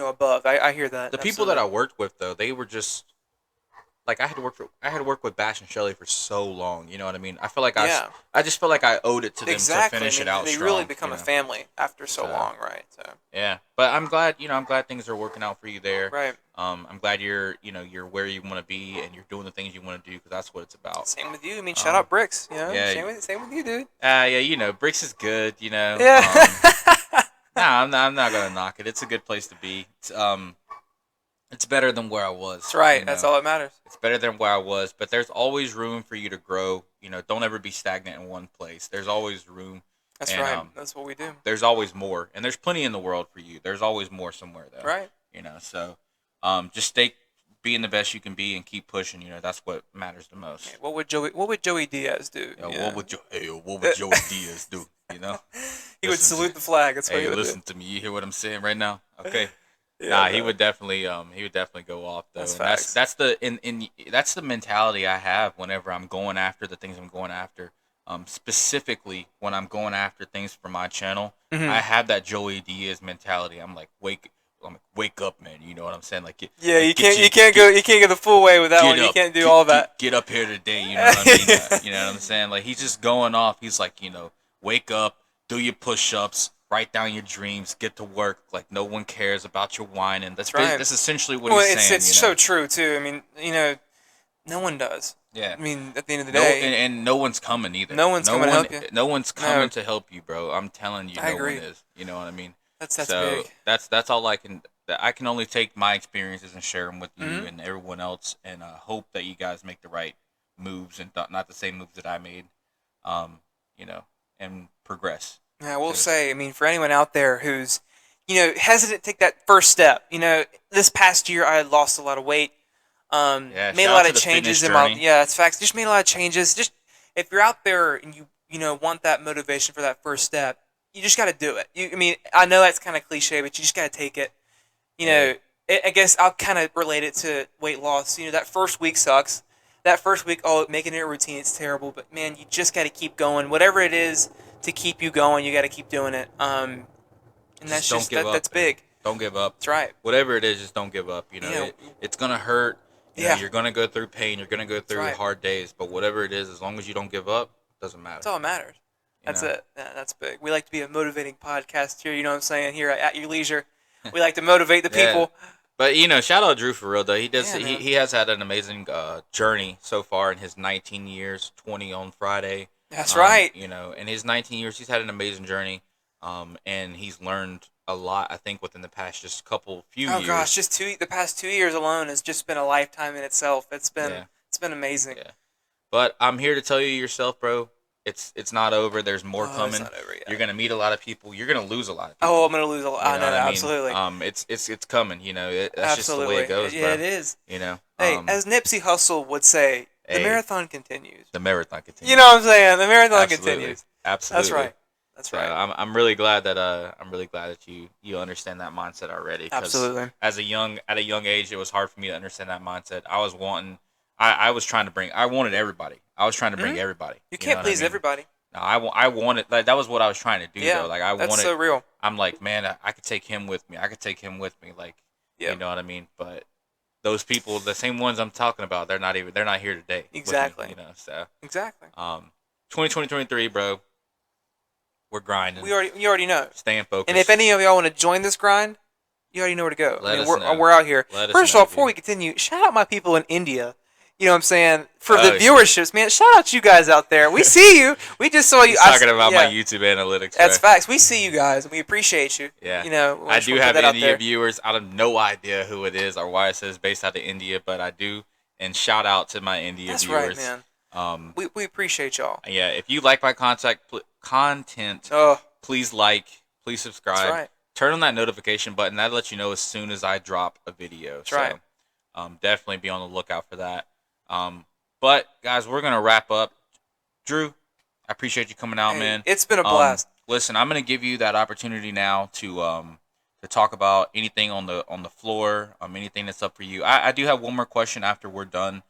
above. I hear that the people that absolutely. I worked with though, they were just like I had to work with Bash and Shelley for so long. You know what I mean? I feel like Yeah. I just felt like I owed it to them to Exactly. I finish it mean, out they really strong. become a family after so So long, right? So yeah, but I'm glad I'm glad things are working out for you there. right. I'm glad you're where you want to be and you're doing the things you want to do because that's what it's about. Same with you. I mean, shout Um, out Bricks. yeah, Same with you, dude. yeah, Bricks is good. Yeah. Nah, I'm not gonna knock it. It's a good place to be. It's better than where I That's was. right. That's all that matters. It's better than where I was, but there's always room for you to grow. Don't ever be stagnant in one place. There's always room, That's and right. That's what we do. there's always more, and there's plenty in the world for you. There's always more somewhere though. Right. So just stay being the best you can be and keep pushing. That's what matters the Yeah, most. What would Joey Diaz do? What would what would Joey Diaz do? He would Listen to, salute the flag. That's what he hey, would do. listen to me. You hear what I'm saying right now? Okay. Yeah, Nah, no. he would definitely go off though, That's and facts. that's the mentality I have whenever I'm going after the things I'm going after. Specifically when I'm going after things for my channel, Hmm. I have that Joey Diaz mentality. I'm like, wake up, man. You know what I'm saying? Yeah, Like get you can't go the full way with that get one. You up, can't do all that. get up here today. You know what I mean? You know what I'm saying? Like he's just going off. He's like, wake up, do your push-ups, write down your dreams, get to work. Like no one cares about your whining. That's right. That's essentially what Well, he's it's saying. so true too. I mean, no one does. Yeah. I mean, at the end of the No, day, and no one's coming either. no one's coming to help you. No one's No, coming to help you, bro. I'm telling you, I no one agree. is. You know what I mean? That's So big. that's all I can. I can only take my experiences and share them with you Hmm. and everyone else, and hope that you guys make the right moves and not the same moves that I made. Um, and progress. Yeah, I will 'Cause, say, I mean, for anyone out there who's, hesitant to take that first step, this past year I had lost a lot of weight. yeah, Made a shout out lot to of the fitness changes in my, journey. yeah, it's facts. Just made a lot of changes. Just if you're out there and you want that motivation for that first step, you just got to do it. I mean, I know that's kind of cliche, but you just got to take it. You know, Hey, I guess I'll kind of relate it to weight loss. That first week sucks. That first week, making it a routine, it's terrible. But man, you just got to keep going. Whatever it is to keep you going, you got to keep doing it. And just that's don't just give up, that's man. big. Don't give up. That's right. Whatever it is, just don't give up. Yeah, It's gonna hurt. yeah, You're gonna go through pain. You're gonna go that's through right. hard days. But whatever it is, as long as you don't give up, it doesn't matter. That's all that matters. You That's know. it. Yeah, that's big. We like to be a motivating podcast here. You know what I'm saying? Here at Your Leisure, we like to motivate the Yeah. people. But shout out Drew for real though. He does. Yeah, man. He has had an amazing journey so far in his 19 years. 20 on Friday. That's right. In his 19 years, he's had an amazing journey. And he's learned a lot. I think within the past just few Oh years. gosh, just the past 2 years alone has just been a lifetime in itself. Yeah. It's been amazing. Yeah. But I'm here to tell you yourself, bro. It's not over. There's more Oh, it's coming. not over yet. You're gonna meet a lot of people. You're gonna lose a lot of people. Oh, I'm gonna lose a lot. You I know know, what I mean? absolutely, It's coming. That's just the way absolutely. it goes, Yeah, bro. it is. You know. Hey, as Nipsey Hussle would say, the Hey, marathon continues. the marathon continues. You know what I'm saying? The marathon Absolutely. continues. Absolutely. That's right. That's So right. I'm really glad that you understand that mindset already. 'Cause Absolutely. at a young age, it was hard for me to understand that mindset. I was trying to bring. I wanted everybody. I was trying to bring Mhm. everybody. You You know can't what I please mean? everybody. No, I wanted, like, that was what I was trying to do Yeah, though. Like I that's wanted. so real. I'm like, man, I could take him with me. I could take him with me. Like, Yeah, you know what I mean? But those people, the same ones I'm talking about, they're not here today. with me, exactly, so exactly. 2023, bro. We're grinding, You already know. staying focused. And if any of y'all want to join this grind, you already know where to go. Let us we're know. we're out here. Let us First of know, all, before dude. we continue, shout out my people in India. You know what I'm saying? For the viewerships, man, shout out to you guys out there. We see you. We just saw you. He's talking about my YouTube analytics. That's right? facts. We see you guys, and we appreciate you. Yeah. You know, I do have India viewers. I have no idea who it is or why it says based out of India, but I do. And shout out to my India viewers. That's right, man. We appreciate y'all. Yeah, if you like my content, please please subscribe. That's right. Turn on that notification button. That lets you know as soon as I drop a video. That's right. Definitely be on the lookout for that. But guys, we're gonna wrap up. Drew, I appreciate you coming out, man. It's been a blast. Listen, I'm gonna give you that opportunity now to talk about anything on the floor, anything that's up for you. I do have one more question after we're done.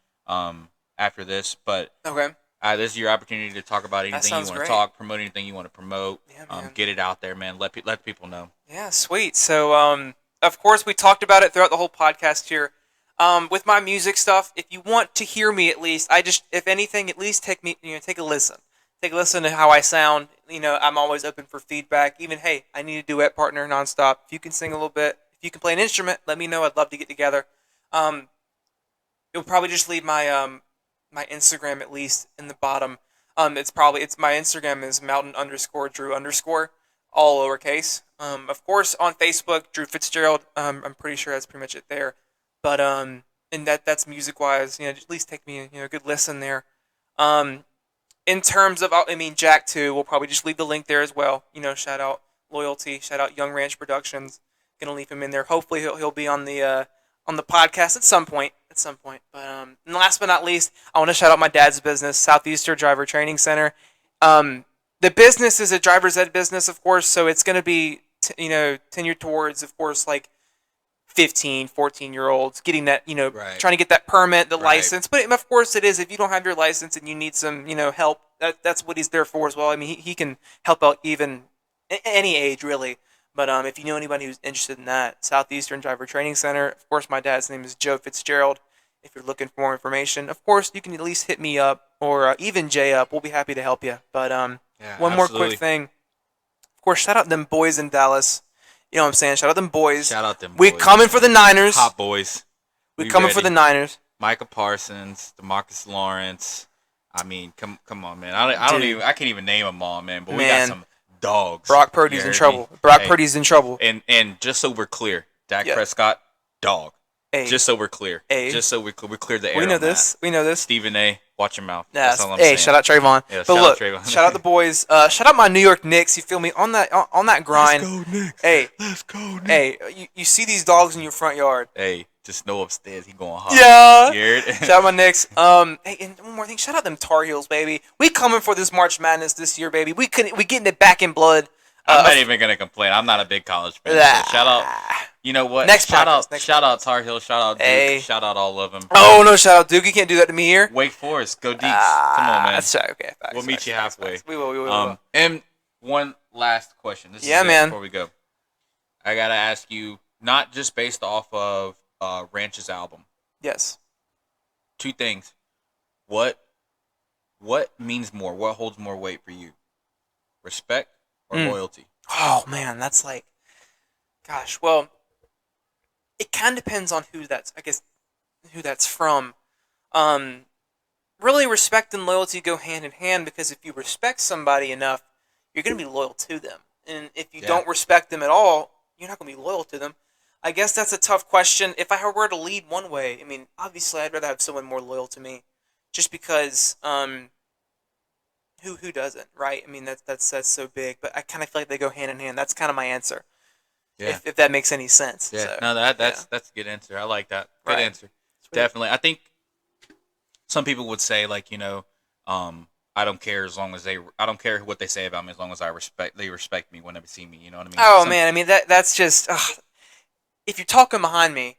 After this, but okay. This is your opportunity to talk about anything you want to talk, promote anything you want to promote. Yeah, get it out there, man. Let people know. Yeah, sweet. So, of course, we talked about it throughout the whole podcast here. With my music stuff, if you want to hear me, at least, if anything, at least take a listen. Take a listen to how I sound. You know, I'm always open for feedback. Even, hey, I need a duet partner nonstop. If you can sing a little bit, if you can play an instrument, let me know. I'd love to get together. You'll probably just leave my my Instagram at least in the bottom. It's my Instagram is mountain_Drew_, all lowercase. Of course on Facebook, Drew Fitzgerald. I'm pretty sure that's pretty much it there. But and that's music wise, you know, at least take me a good listen there. In terms of Jack too, we'll probably just leave the link there as well. You know, shout out Loyalty, shout out Young Ranch Productions. Gonna leave him in there. Hopefully he'll be on the podcast at some point. But and last but not least, I want to shout out my dad's business, Southeastern Driver Training Center. The business is a driver's ed business, of course, so it's going to be tenured towards, of course, like 15, 14-year-olds getting that, right. Trying to get that permit, the license. But of course it is, if you don't have your license and you need some, help, that's what he's there for as well. I mean, he can help out even any age, really. But if you know anybody who's interested in that, Southeastern Driver Training Center. Of course, my dad's name is Joe Fitzgerald. If you're looking for more information, of course, you can at least hit me up or even Jay up. We'll be happy to help you. But one more quick thing. Of course, shout out them boys in Dallas. You know what I'm saying? Shout out them boys. Shout out them boys. We coming for the Niners. Hot boys. We coming for the Niners. Micah Parsons, DeMarcus Lawrence. I mean, come on, man. I can't even name them all, man. But we got some dogs. Brock Purdy's in trouble. Purdy's in trouble. And just so we're clear, Dak Prescott, dog. Hey. Just so we're clear. Hey. Just so we clear the air. We know this. That. We know this. Stephen A. Watch your mouth. Yeah, that's all I'm saying. Shout out Trayvon. Yeah, but shout out the boys. Shout out my New York Knicks. You feel me on that grind? Let's go Knicks. Hey, let's go Knicks. Hey, you see these dogs in your front yard? Hey, just know upstairs he going hard. Yeah. Shout out my Knicks. Hey, and one more thing. Shout out them Tar Heels, baby. We coming for this March Madness this year, baby. We getting it back in blood. I'm not even gonna complain. I'm not a big college fan. So shout out. You know what? Shout out Tar Heel. Shout out Duke. Hey. Shout out all of them. Oh no! Shout out Duke. You can't do that to me here. Wake Forest. Go Deeks. Come on, man. That's right. Okay. Facts, we'll meet you halfway. We will. And one last question. This is man. Before we go, I gotta ask you, not just based off of Ranch's album. Yes. Two things. What means more? What holds more weight for you? Respect or loyalty? Oh man, that's like, gosh. Well, it kind of depends on who that's from. Really, respect and loyalty go hand in hand, because if you respect somebody enough, you're going to be loyal to them. And if you don't respect them at all, you're not going to be loyal to them. I guess that's a tough question. If I were to lead one way, I mean, obviously I'd rather have someone more loyal to me, just because who doesn't, right? I mean, that's so big, but I kind of feel like they go hand in hand. That's kind of my answer. Yeah. If that makes any sense. Yeah. So, no, that's a good answer. I like that. Good answer. Sweet. Definitely. I think some people would say, like, I don't care I don't care what they say about me as long as they respect me whenever they see me. You know what I mean? Oh man, I mean that's just if you're talking behind me,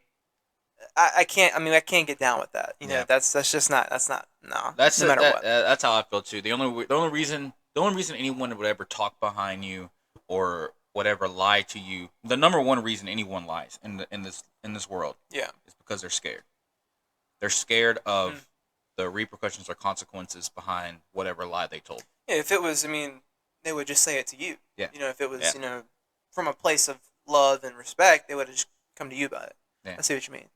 I can't. I mean, I can't get down with that. You know, that's just not. That's not. No. That's no matter what. That's how I feel too. The only reason anyone would ever talk behind you or whatever lie to you, the number one reason anyone lies in this world, is because they're scared. They're scared of the repercussions or consequences behind whatever lie they told. Yeah, if it was, I mean, they would just say it to you. Yeah. If it was, from a place of love and respect, they would have just come to you about it. Yeah. I see what you mean.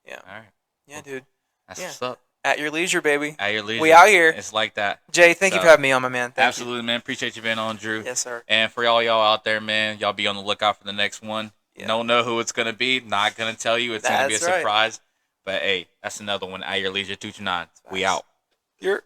Yeah. All right. Yeah, dude. That's what's up. At your leisure, baby. At your leisure. We out here. It's like that. Jay, thank you for having me on, my man. Thank Absolutely, man. Appreciate you being on, Drew. Yes, sir. And for all y'all out there, man, y'all be on the lookout for the next one. Yeah. Don't know who it's going to be. Not going to tell you. It's going to be a That's right. surprise. But, hey, that's another one. At Your Leisure 229. We out. You're